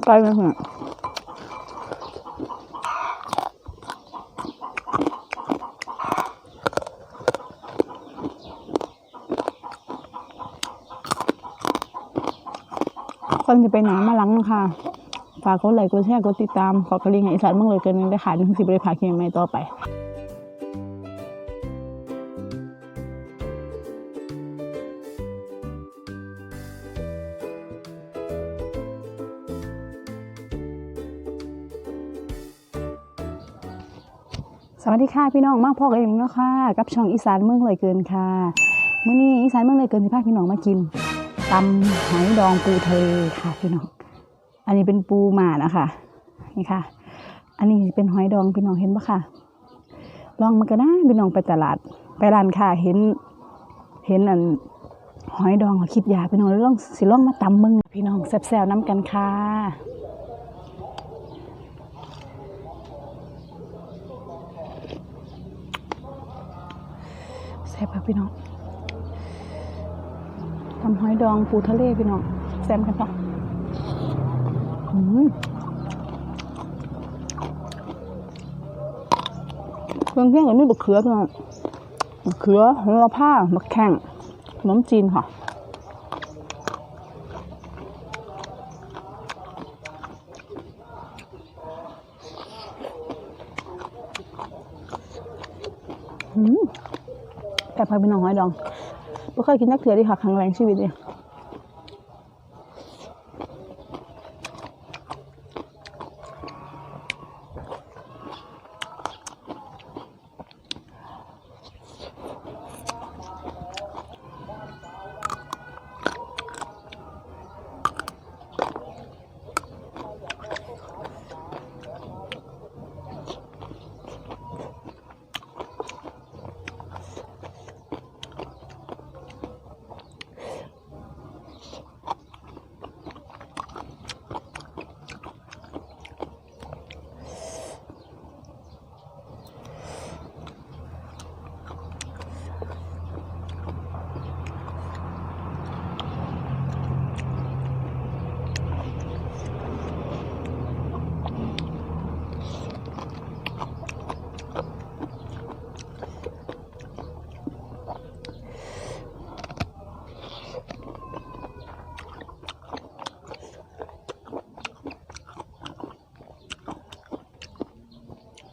ไกลเลยค่ะคนจะไปหนามาลังนะคะฝากกดไลค์กดแชร์กดติดตามขอกระลิ่งอีสานมั่งเลยเกินได้ขายถึง10 บริพาเคียงใหม่ต่อไปสวัสดีค่ะพี่น้องมาพ่อกันเองเนาะค่ะกับช่องอีสานเมืองเลยเกินค่ะมื้อนี้อีสานเมืองเลยเกินสิพาพี่น้องมากินตำหอยดองปูทะเลค่ะพี่น้องอันนี้เป็นปูหม่านะคะนี่ค่ะอันนี้เป็นหอยดองพี่น้องเห็นปะค่ะลองมาก็ได้พี่น้องไปตลาดไปร้านค่ะเห็นอันหอยดองคิดอยากพี่น้องลองมาตำมึงพี่น้องแซ่บๆน้ำกันค่ะแซ่บค่ะพี่น้องทำหอยดองปูทะเลพี่น้องแซ่บกันปะเครื่องเคียงกับนี่บะเขือพี่น้องบะเขือโหระพาบะแข้งขนมจีนค่ะแต่พาพี่น้องหอยดองไม่เคยกินนักเถื่อดิค่ะครั้งแรกชีวิตเลย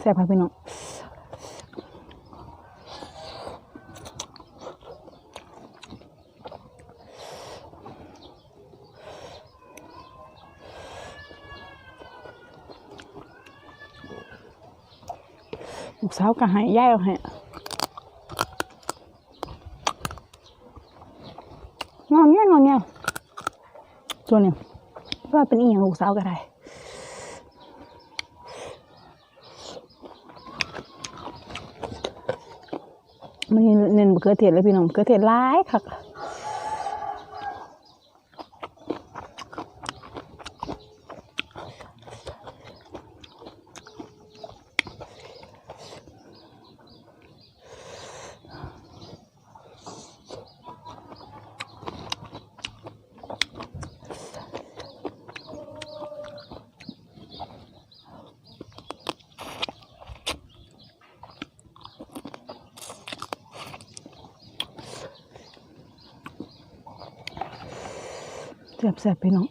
แซ่บค่ะพี่น้องลูกสาวก็ให้ย่ายเอาให้งอนเงี้ยส่วนเนี่ยว่าเป็นอีหยังลูกสาวก็ได้มันเน้นมะเขือเทศเลยพี่น้องมะเขือเทศหลายค่ะแซ่บพี่น้อง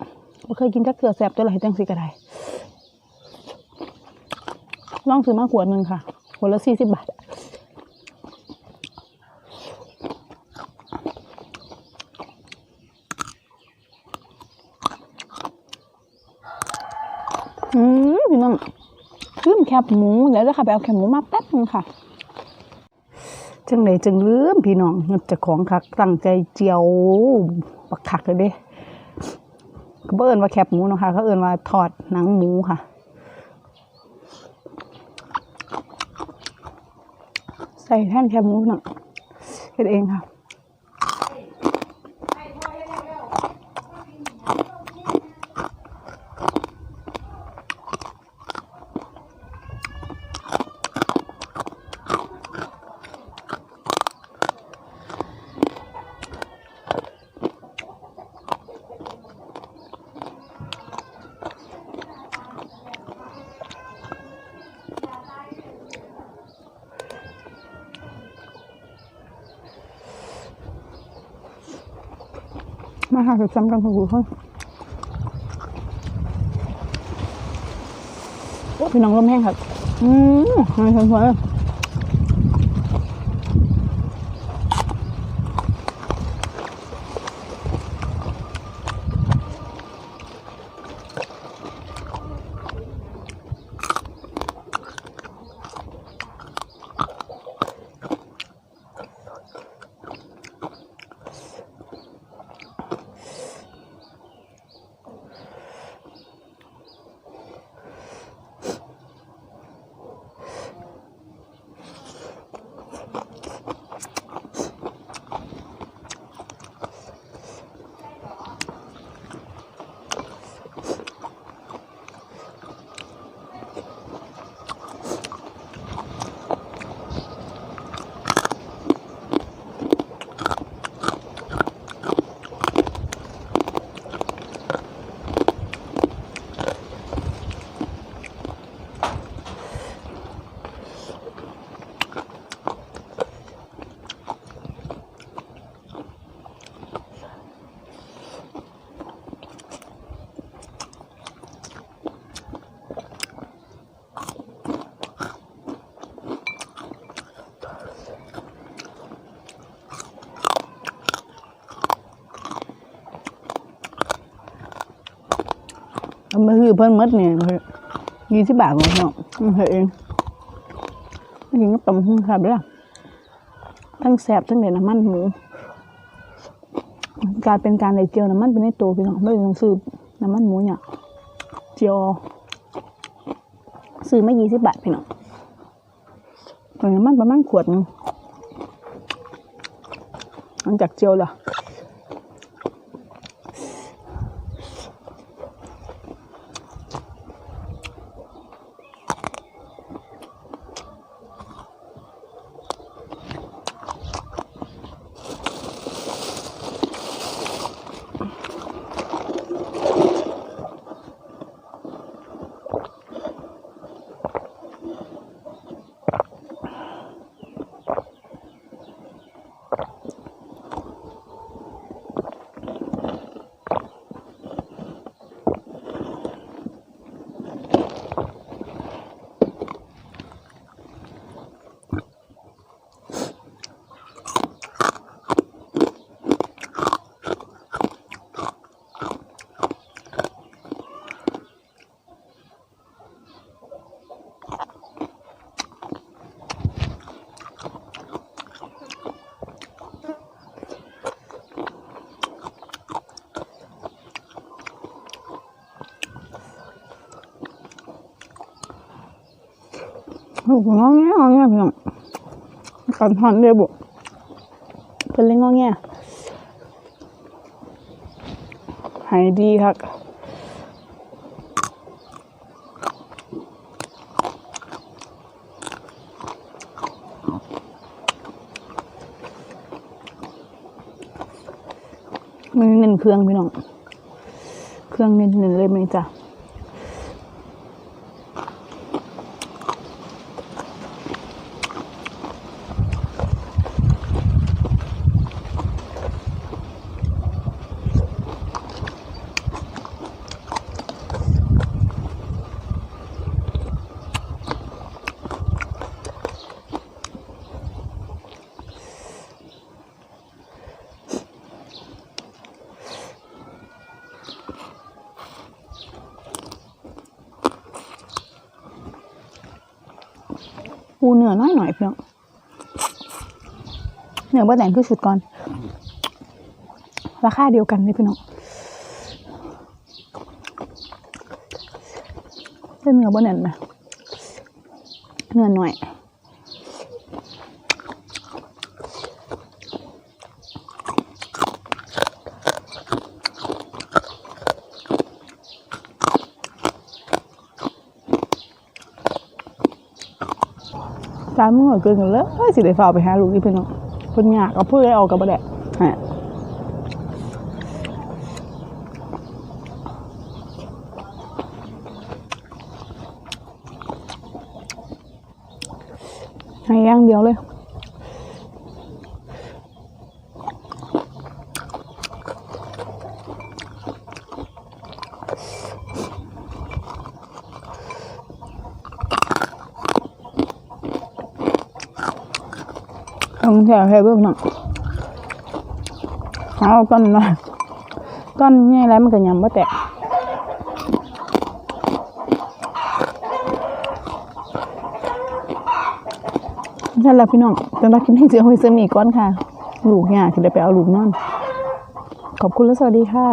ไม่เคยกินจักเกลือแซ่บตัวไหนจังสิกระไดลองซื้อมาขวดหนึ่งค่ะขวดละ40 บาทพี่น้องลืมแคบหมูแล้วจะค่ะไปเอาแคบหมูมาแป๊บนึงค่ะจังไหนจังลืมพี่น้องมันจะของคักตั้งใจเจียวปักคักเลยเด้เขาเอิ้นว่าแคบหมูนะคะเขาเอิ้นว่าทอดหนังหมูค่ะใส่แท่นแคบหมูหน่อยเฮ็ดเองค่ะ มาหาซ้ำกันผู้คนพี่น้องลมแห้งครับมาชมสวยมันคือเพิ่นมัดเนี่ย20 บาทเนาะมันเองไม่กินกับตำหุ้งครับเด้อทั้งแซ่บทั้งได้น้ำมันหมูการเป็นการได้เจียวน้ำมันเป็นในตัวพี่น้องไม่ต้องซื้อน้ำมันหมูเนี่ยเจียวซื้อไม่20 บาทพี่น้องน้ำมันประมาณขวดนึงหลังจากเจียวแล้วงอแงพี่น้องกันหันเดียบุเป็นเล่งงอแงหายดีครับมันเน้นเครื่องพี่น้องเครื่องเน้นเลยไหมจ๊ะปูเนื้อน้อยหน่อยเพียงเนื้อบ่แต่งคือชุดก่อนราคาเดียวกันเลยพี่น้องเป็นเนื้อบ่แน่นนะเนื้อหน่อยร้านมึงเหมือนเกินกันเลยสิได้ฝ่าไปหาลูกที่เพิ่นเนาะเพิ่นยากเอาเพื่อให้ออกกับบ่ได้ฮะให้อย่างเดียวเลย แถวเบื้องหนังเอาก้อนมาก้อนง่ายแล้วมันก็ยำบ่แตกใช่แล้วพี่น้องตอนเรากินให้เสือหอยเสือมีก้อนค่ะลูกเนี่ยคือได้ไปเอาลูกนอนขอบคุณและสวัสดีค่ะ